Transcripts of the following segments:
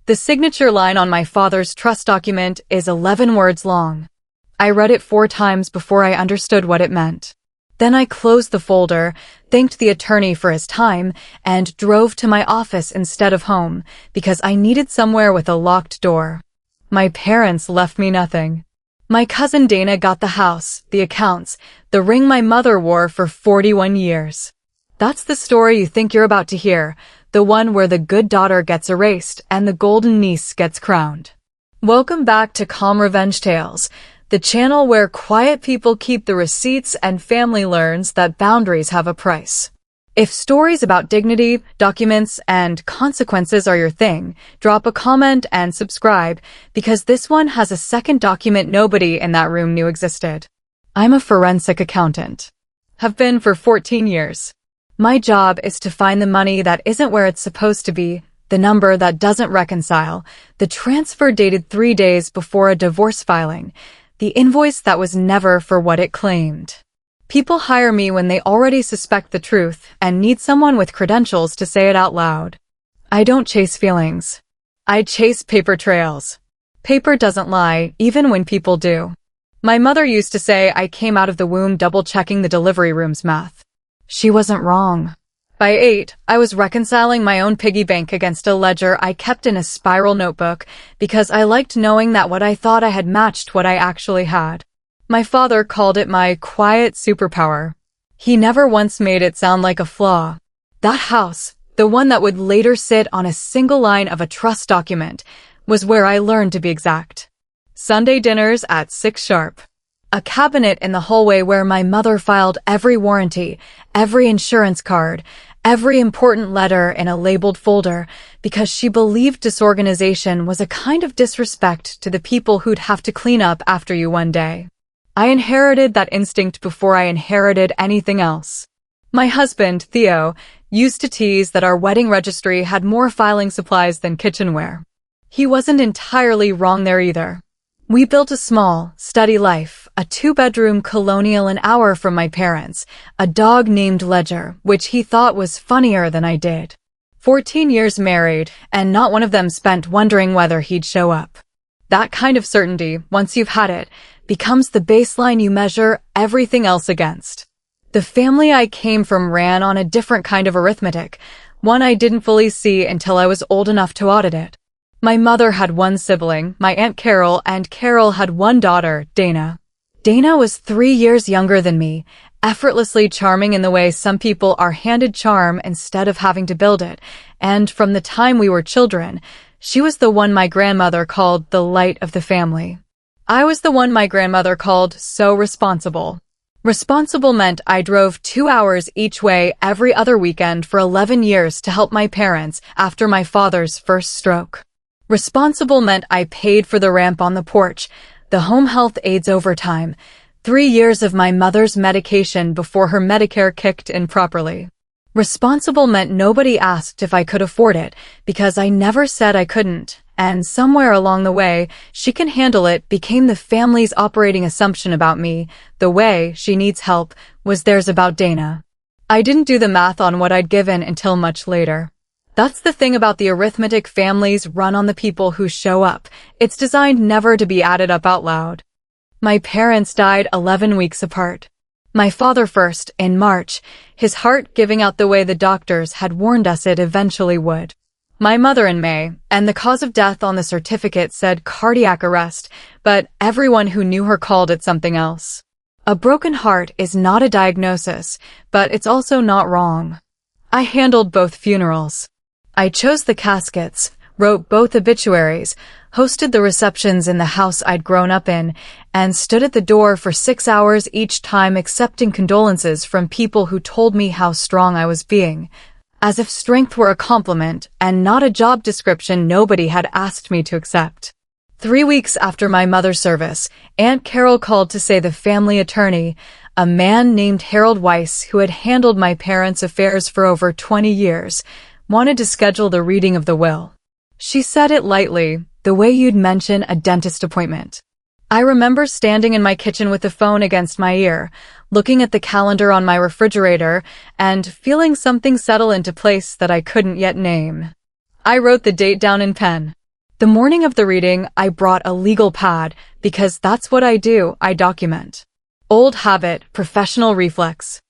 The signature line on my father's trust document is 11 words long. I read it 4 times before I understood what it meant. Then I closed the folder, thanked the attorney for his time, and drove to my office instead of home because I needed somewhere with a locked door. My parents left me nothing. My cousin Dana got the house, the accounts, the ring my mother wore for 41 years. That's the story you think you're about to hear, the one where the good daughter gets erased and the golden niece gets crowned. Welcome back to Calm Revenge Tales, the channel where quiet people keep the receipts and family learns that boundaries have a price. If stories about dignity, documents, and consequences are your thing, drop a comment and subscribe, because this one has a second document nobody in that room knew existed. I'm a forensic accountant. Have been for 14 years. My job is to find the money that isn't where it's supposed to be, the number that doesn't reconcile, the transfer dated 3 days before a divorce filing, the invoice that was never for what it claimed. People hire me when they already suspect the truth and need someone with credentials to say it out loud. I don't chase feelings. I chase paper trails. Paper doesn't lie, even when people do. My mother used to say I came out of the womb double-checking the delivery room's math. She wasn't wrong. By 8, I was reconciling my own piggy bank against a ledger I kept in a spiral notebook because I liked knowing that what I thought I had matched what I actually had. My father called it my quiet superpower. He never once made it sound like a flaw. That house, the one that would later sit on a single line of a trust document, was where I learned to be exact. Sunday dinners at 6 sharp. A cabinet in the hallway where my mother filed every warranty, every insurance card, every important letter in a labeled folder, because she believed disorganization was a kind of disrespect to the people who'd have to clean up after you one day. I inherited that instinct before I inherited anything else. My husband, Theo, used to tease that our wedding registry had more filing supplies than kitchenware. He wasn't entirely wrong there either. We built a small, steady life, a 2-bedroom colonial an hour from my parents, a dog named Ledger, which he thought was funnier than I did. 14 years married, and not one of them spent wondering whether he'd show up. That kind of certainty, once you've had it, becomes the baseline you measure everything else against. The family I came from ran on a different kind of arithmetic, one I didn't fully see until I was old enough to audit it. My mother had 1 sibling, my Aunt Carol, and Carol had 1 daughter, Dana. Dana was 3 years younger than me, effortlessly charming in the way some people are handed charm instead of having to build it, and from the time we were children, she was the one my grandmother called the light of the family. I was the one my grandmother called so responsible. Responsible meant I drove 2 hours each way every other weekend for 11 years to help my parents after my father's first stroke. Responsible meant I paid for the ramp on the porch, the home health aides overtime, 3 years of my mother's medication before her Medicare kicked in properly. Responsible meant nobody asked if I could afford it, because I never said I couldn't, and somewhere along the way, she can handle it became the family's operating assumption about me. The way she needs help was theirs about Dana. I didn't do the math on what I'd given until much later. That's the thing about the arithmetic families run on the people who show up. It's designed never to be added up out loud. My parents died 11 weeks apart. My father first, in March, his heart giving out the way the doctors had warned us it eventually would. My mother in May, and the cause of death on the certificate said cardiac arrest, but everyone who knew her called it something else. A broken heart is not a diagnosis, but it's also not wrong. I handled both funerals. I chose the caskets, wrote both obituaries, hosted the receptions in the house I'd grown up in, and stood at the door for 6 hours each time accepting condolences from people who told me how strong I was being, as if strength were a compliment and not a job description nobody had asked me to accept. 3 weeks after my mother's service, Aunt Carol called to say the family attorney, a man named Harold Weiss who had handled my parents' affairs for over 20 years, wanted to schedule the reading of the will. She said it lightly, the way you'd mention a dentist appointment. I remember standing in my kitchen with the phone against my ear, looking at the calendar on my refrigerator, and feeling something settle into place that I couldn't yet name. I wrote the date down in pen. The morning of the reading, I brought a legal pad because that's what I do, I document. Old habit, professional reflex.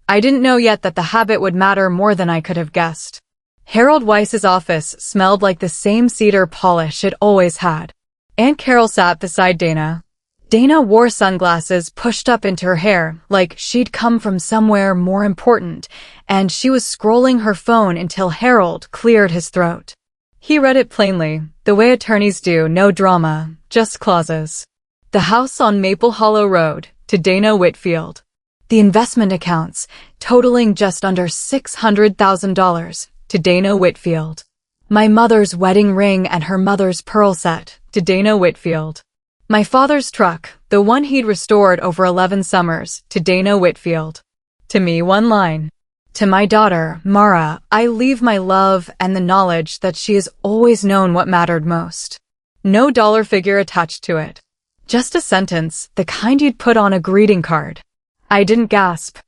I didn't know yet that the habit would matter more than I could have guessed. Harold Weiss's office smelled like the same cedar polish it always had. Aunt Carol sat beside Dana. Dana wore sunglasses pushed up into her hair, like she'd come from somewhere more important, and she was scrolling her phone until Harold cleared his throat. He read it plainly, the way attorneys do, no drama, just clauses. The house on Maple Hollow Road, to Dana Whitfield. The investment accounts, totaling just under $600,000, to Dana Whitfield. My mother's wedding ring and her mother's pearl set, to Dana Whitfield. My father's truck, the one he'd restored over 11 summers, to Dana Whitfield. To me, one line. To my daughter, Mara, I leave my love and the knowledge that she has always known what mattered most. No dollar figure attached to it. Just a sentence, the kind you'd put on a greeting card. I didn't gasp.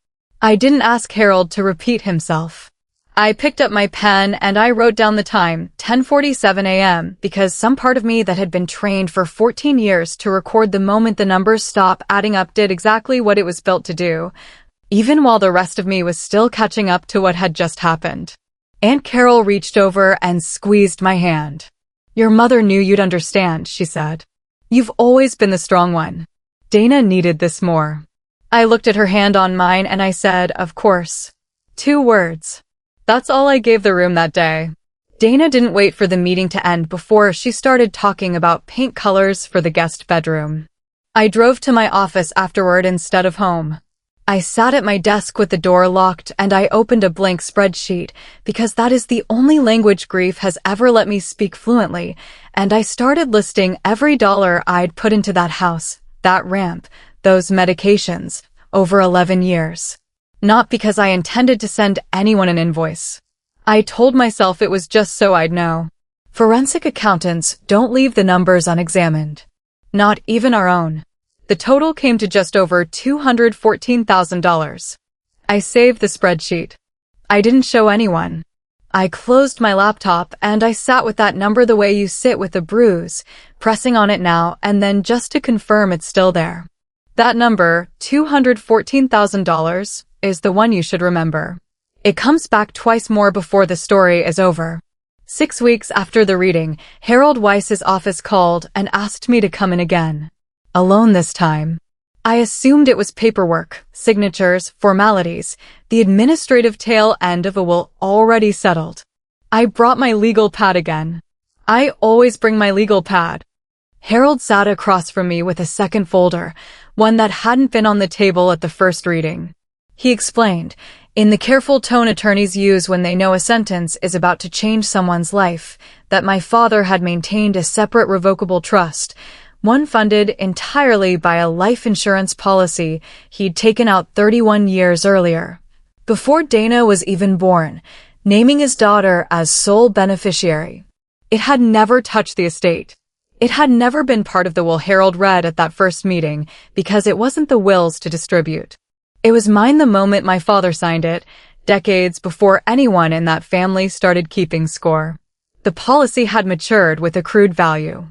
I didn't ask Harold to repeat himself. I picked up my pen and I wrote down the time, 10:47 a.m., because some part of me that had been trained for 14 years to record the moment the numbers stop adding up did exactly what it was built to do, even while the rest of me was still catching up to what had just happened. Aunt Carol reached over and squeezed my hand. Your mother knew you'd understand, she said. You've always been the strong one. Dana needed this more. I looked at her hand on mine and I said, of course. 2 words. That's all I gave the room that day. Dana didn't wait for the meeting to end before she started talking about paint colors for the guest bedroom. I drove to my office afterward instead of home. I sat at my desk with the door locked and I opened a blank spreadsheet because that is the only language grief has ever let me speak fluently, and I started listing every dollar I'd put into that house, that ramp, those medications, over 11 years. Not because I intended to send anyone an invoice. I told myself it was just so I'd know. Forensic accountants don't leave the numbers unexamined. Not even our own. The total came to just over $214,000. I saved the spreadsheet. I didn't show anyone. I closed my laptop and I sat with that number the way you sit with a bruise, pressing on it now and then just to confirm it's still there. That number, $214,000, is the one you should remember. It comes back twice more before the story is over. 6 weeks after the reading, Harold Weiss's office called and asked me to come in again. Alone this time. I assumed it was paperwork, signatures, formalities, the administrative tail end of a will already settled. I brought my legal pad again. I always bring my legal pad. Harold sat across from me with a second folder, one that hadn't been on the table at the first reading. He explained, in the careful tone attorneys use when they know a sentence is about to change someone's life, that my father had maintained a separate revocable trust, one funded entirely by a life insurance policy he'd taken out 31 years earlier, before Dana was even born, naming his daughter as sole beneficiary. It had never touched the estate. It had never been part of the will Harold read at that first meeting because it wasn't the will's to distribute. It was mine the moment my father signed it, decades before anyone in that family started keeping score. The policy had matured with accrued value.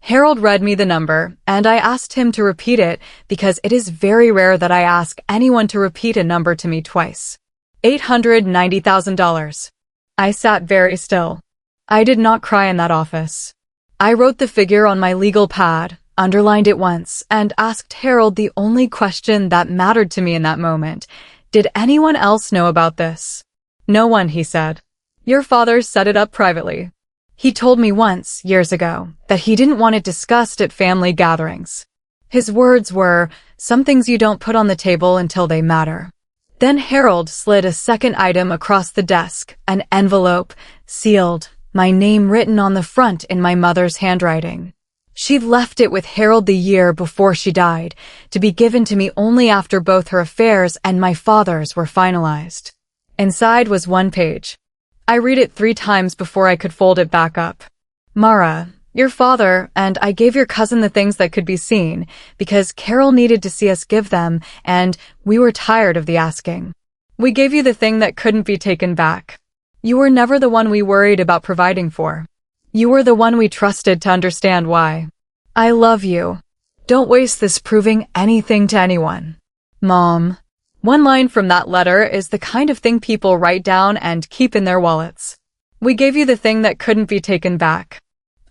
Harold read me the number, and I asked him to repeat it because it is very rare that I ask anyone to repeat a number to me twice. $890,000. I sat very still. I did not cry in that office. I wrote the figure on my legal pad, underlined it once, and asked Harold the only question that mattered to me in that moment. Did anyone else know about this? No one, he said. Your father set it up privately. He told me once, years ago, that he didn't want it discussed at family gatherings. His words were, some things you don't put on the table until they matter. Then Harold slid a second item across the desk, an envelope, sealed, my name written on the front in my mother's handwriting. She'd left it with Harold the year before she died, to be given to me only after both her affairs and my father's were finalized. Inside was 1 page. I read it 3 times before I could fold it back up. Mara, your father and I gave your cousin the things that could be seen, because Carol needed to see us give them, and we were tired of the asking. We gave you the thing that couldn't be taken back. You were never the one we worried about providing for. You were the one we trusted to understand why. I love you. Don't waste this proving anything to anyone. Mom. One line from that letter is the kind of thing people write down and keep in their wallets. We gave you the thing that couldn't be taken back.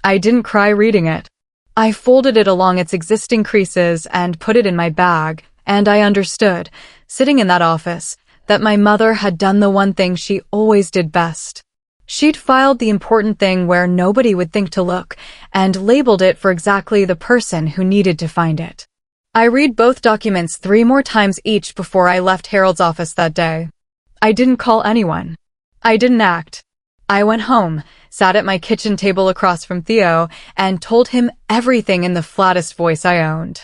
I didn't cry reading it. I folded it along its existing creases and put it in my bag, and I understood, sitting in that office, that my mother had done the one thing she always did best. She'd filed the important thing where nobody would think to look, and labeled it for exactly the person who needed to find it. I read both documents 3 more times each before I left Harold's office that day. I didn't call anyone. I didn't act. I went home, sat at my kitchen table across from Theo, and told him everything in the flattest voice I owned.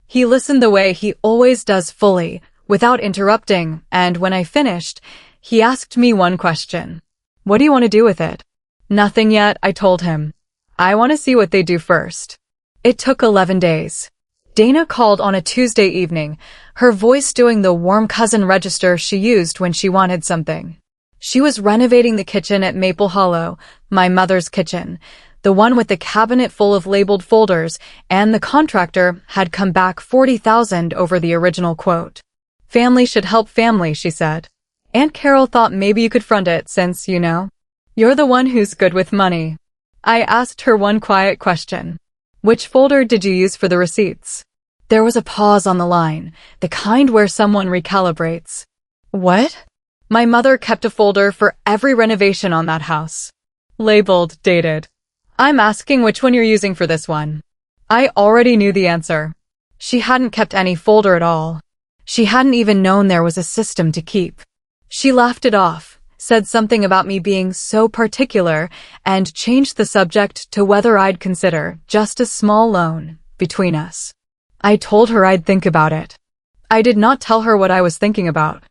He listened the way he always does, fully, without interrupting, and when I finished, he asked me one question. What do you want to do with it? Nothing yet, I told him. I want to see what they do first. It took 11 days. Dana called on a Tuesday evening, her voice doing the warm cousin register she used when she wanted something. She was renovating the kitchen at Maple Hollow, my mother's kitchen, the one with the cabinet full of labeled folders, and the contractor had come back $40,000 over the original quote. Family should help family, she said. Aunt Carol thought maybe you could front it since, you're the one who's good with money. I asked her one quiet question. Which folder did you use for the receipts? There was a pause on the line, the kind where someone recalibrates. What? My mother kept a folder for every renovation on that house. Labeled, dated. I'm asking which one you're using for this one. I already knew the answer. She hadn't kept any folder at all. She hadn't even known there was a system to keep. She laughed it off, said something about me being so particular, and changed the subject to whether I'd consider just a small loan between us. I told her I'd think about it. I did not tell her what I was thinking about.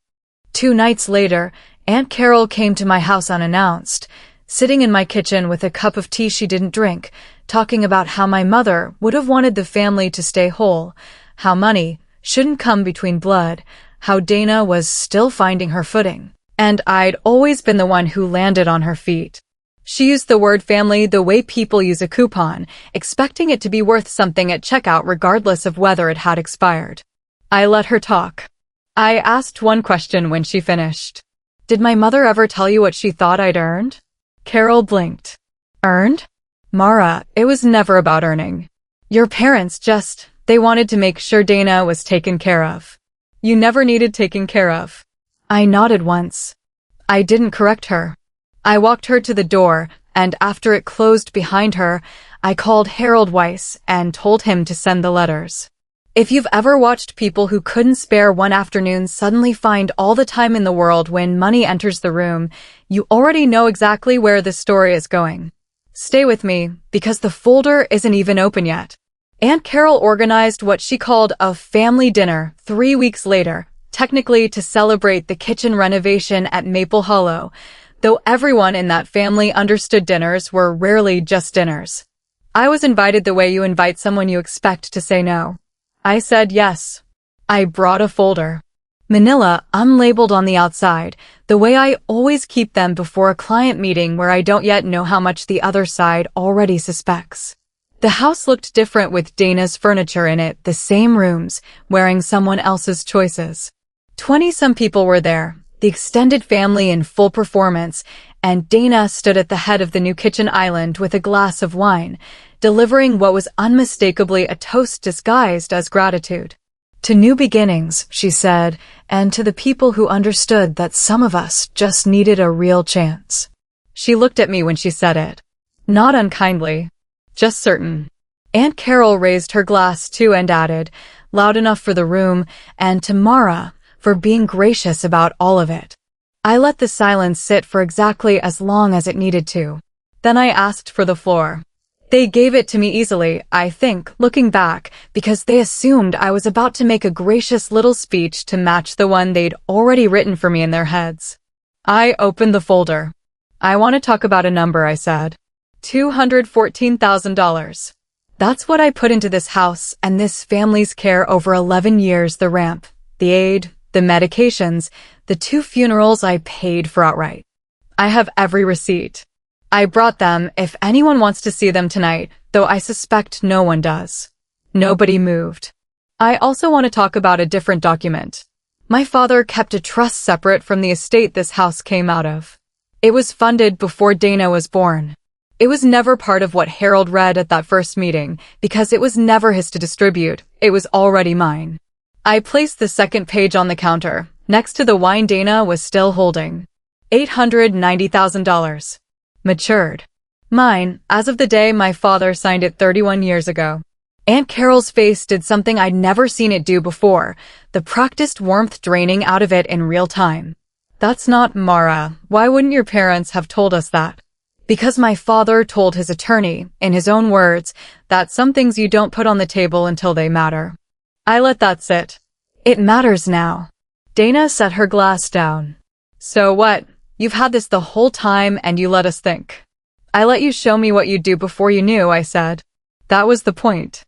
2 nights later, Aunt Carol came to my house unannounced, sitting in my kitchen with a cup of tea she didn't drink, talking about how my mother would have wanted the family to stay whole, how money shouldn't come between blood, how Dana was still finding her footing, and I'd always been the one who landed on her feet. She used the word family the way people use a coupon, expecting it to be worth something at checkout regardless of whether it had expired. I let her talk. I asked one question when she finished. Did my mother ever tell you what she thought I'd earned? Carol blinked. Earned? Mara, it was never about earning. Your parents they wanted to make sure Dana was taken care of. You never needed taking care of. I nodded once. I didn't correct her. I walked her to the door, and after it closed behind her, I called Harold Weiss and told him to send the letters. If you've ever watched people who couldn't spare one afternoon suddenly find all the time in the world when money enters the room, you already know exactly where this story is going. Stay with me, because the folder isn't even open yet. Aunt Carol organized what she called a family dinner 3 weeks later, technically to celebrate the kitchen renovation at Maple Hollow, though everyone in that family understood dinners were rarely just dinners. I was invited the way you invite someone you expect to say no. I said yes. I brought a folder. Manila, unlabeled on the outside, the way I always keep them before a client meeting where I don't yet know how much the other side already suspects. The house looked different with Dana's furniture in it, the same rooms, wearing someone else's choices. 20-some people were there, the extended family in full performance, and Dana stood at the head of the new kitchen island with a glass of wine, delivering what was unmistakably a toast disguised as gratitude. To new beginnings, she said, and to the people who understood that some of us just needed a real chance. She looked at me when she said it. Not unkindly. Just certain. Aunt Carol raised her glass too and added, loud enough for the room, and to Mara, for being gracious about all of it. I let the silence sit for exactly as long as it needed to. Then I asked for the floor. They gave it to me easily, I think, looking back, because they assumed I was about to make a gracious little speech to match the one they'd already written for me in their heads. I opened the folder. I want to talk about a number, I said. $214,000. That's what I put into this house and this family's care over 11 years, the ramp, the aid, the medications, the 2 funerals I paid for outright. I have every receipt. I brought them if anyone wants to see them tonight, though I suspect no one does. Nobody moved. I also want to talk about a different document. My father kept a trust separate from the estate this house came out of. It was funded before Dana was born. It was never part of what Harold read at that first meeting, because it was never his to distribute. It was already mine. I placed the second page on the counter, next to the wine Dana was still holding. $890,000. Matured. Mine, as of the day my father signed it 31 years ago. Aunt Carol's face did something I'd never seen it do before, the practiced warmth draining out of it in real time. That's not Mara. Why wouldn't your parents have told us that? Because my father told his attorney, in his own words, that some things you don't put on the table until they matter. I let that sit. It matters now. Dana set her glass down. So what? You've had this the whole time and you let us think. I let you show me what you'd do before you knew, I said. That was the point.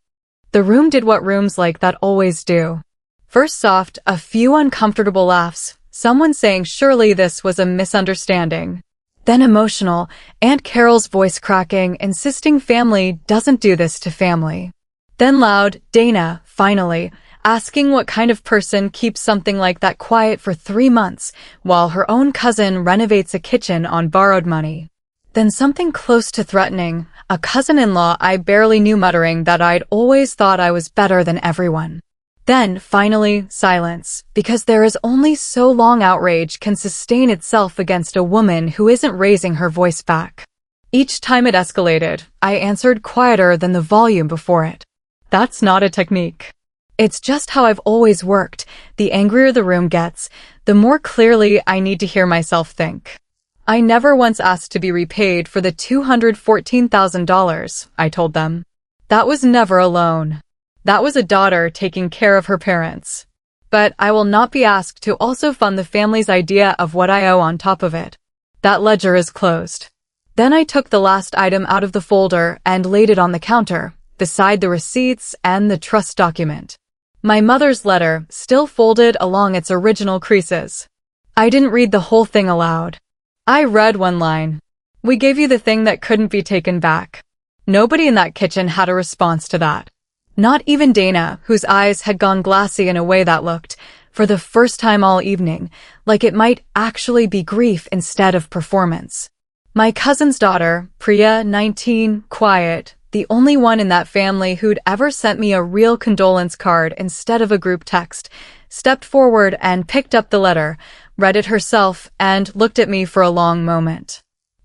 The room did what rooms like that always do. First soft, a few uncomfortable laughs, someone saying surely this was a misunderstanding. Then emotional, Aunt Carol's voice cracking, insisting family doesn't do this to family. Then loud, Dana, finally, asking what kind of person keeps something like that quiet for 3 months, while her own cousin renovates a kitchen on borrowed money. Then something close to threatening, a cousin-in-law I barely knew muttering that I'd always thought I was better than everyone. Then, finally, silence, because there is only so long outrage can sustain itself against a woman who isn't raising her voice back. Each time it escalated, I answered quieter than the volume before it. That's not a technique. It's just how I've always worked. The angrier the room gets, the more clearly I need to hear myself think. I never once asked to be repaid for the $214,000, I told them. That was never a loan. That was a daughter taking care of her parents. But I will not be asked to also fund the family's idea of what I owe on top of it. That ledger is closed. Then I took the last item out of the folder and laid it on the counter, beside the receipts and the trust document. My mother's letter, still folded along its original creases. I didn't read the whole thing aloud. I read one line. We gave you the thing that couldn't be taken back. Nobody in that kitchen had a response to that. Not even Dana, whose eyes had gone glassy in a way that looked, for the first time all evening, like it might actually be grief instead of performance. My cousin's daughter, Priya, 19, quiet, the only one in that family who'd ever sent me a real condolence card instead of a group text, stepped forward and picked up the letter, read it herself, and looked at me for a long moment.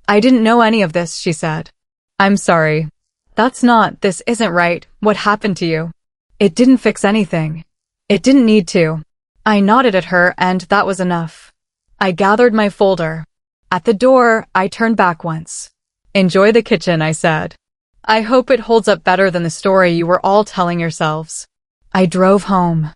I didn't know any of this, she said. I'm sorry. This isn't right. What happened to you? It didn't fix anything. It didn't need to. I nodded at her, and that was enough. I gathered my folder. At the door, I turned back once. Enjoy the kitchen, I said. I hope it holds up better than the story you were all telling yourselves. I drove home.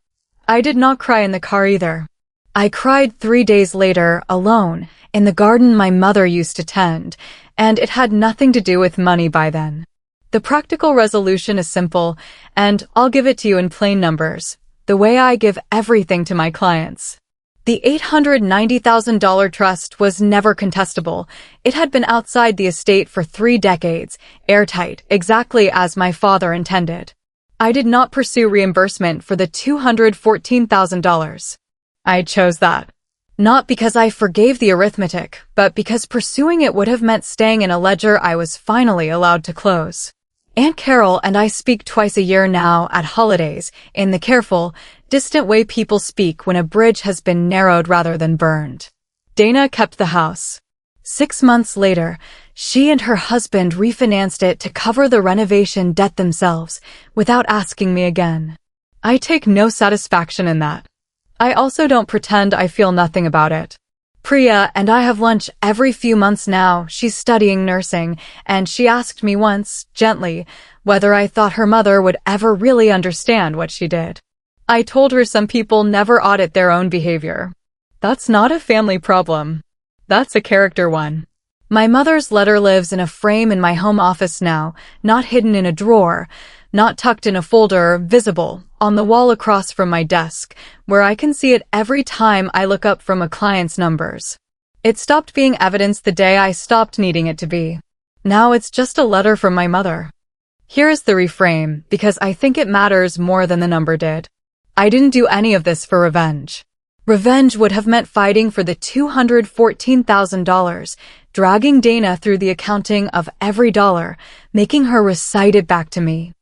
I did not cry in the car either. I cried 3 days later, alone, in the garden my mother used to tend, and it had nothing to do with money by then. The practical resolution is simple, and I'll give it to you in plain numbers, the way I give everything to my clients. The $890,000 trust was never contestable. It had been outside the estate for 3 decades, airtight, exactly as my father intended. I did not pursue reimbursement for the $214,000. I chose that. Not because I forgave the arithmetic, but because pursuing it would have meant staying in a ledger I was finally allowed to close. Aunt Carol and I speak twice a year now at holidays, in the careful, distant way people speak when a bridge has been narrowed rather than burned. Dana kept the house. 6 months later, she and her husband refinanced it to cover the renovation debt themselves, without asking me again. I take no satisfaction in that. I also don't pretend I feel nothing about it. Priya and I have lunch every few months now. She's studying nursing, and she asked me once, gently, whether I thought her mother would ever really understand what she did. I told her some people never audit their own behavior. That's not a family problem. That's a character one. My mother's letter lives in a frame in my home office now, not hidden in a drawer, not tucked in a folder, visible on the wall across from my desk, where I can see it every time I look up from a client's numbers. It stopped being evidence the day I stopped needing it to be. Now it's just a letter from my mother. Here is the reframe, because I think it matters more than the number did. I didn't do any of this for revenge. Revenge would have meant fighting for the $214,000, dragging Dana through the accounting of every dollar, making her recite it back to me.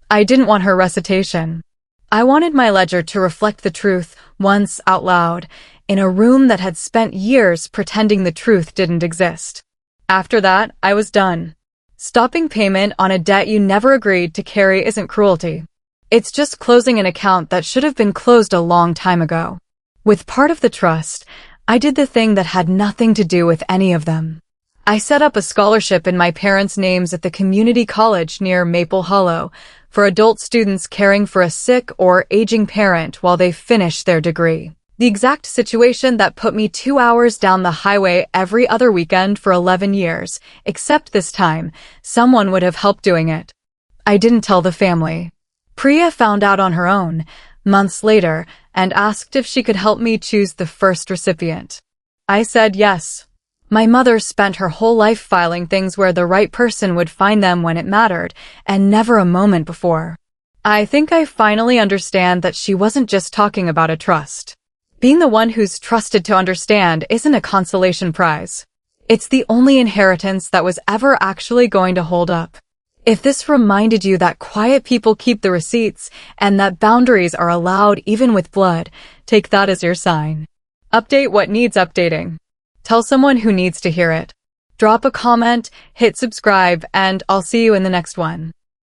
I didn't want her recitation. I wanted my ledger to reflect the truth, once out loud, in a room that had spent years pretending the truth didn't exist. After that, I was done. Stopping payment on a debt you never agreed to carry isn't cruelty. It's just closing an account that should have been closed a long time ago. With part of the trust, I did the thing that had nothing to do with any of them. I set up a scholarship in my parents' names at the community college near Maple Hollow for adult students caring for a sick or aging parent while they finish their degree. The exact situation that put me 2 hours down the highway every other weekend for 11 years, except this time, someone would have helped doing it. I didn't tell the family. Priya found out on her own, months later, and asked if she could help me choose the first recipient. I said yes. My mother spent her whole life filing things where the right person would find them when it mattered, and never a moment before. I think I finally understand that she wasn't just talking about a trust. Being the one who's trusted to understand isn't a consolation prize. It's the only inheritance that was ever actually going to hold up. If this reminded you that quiet people keep the receipts and that boundaries are allowed even with blood, take that as your sign. Update what needs updating. Tell someone who needs to hear it. Drop a comment, hit subscribe, and I'll see you in the next one.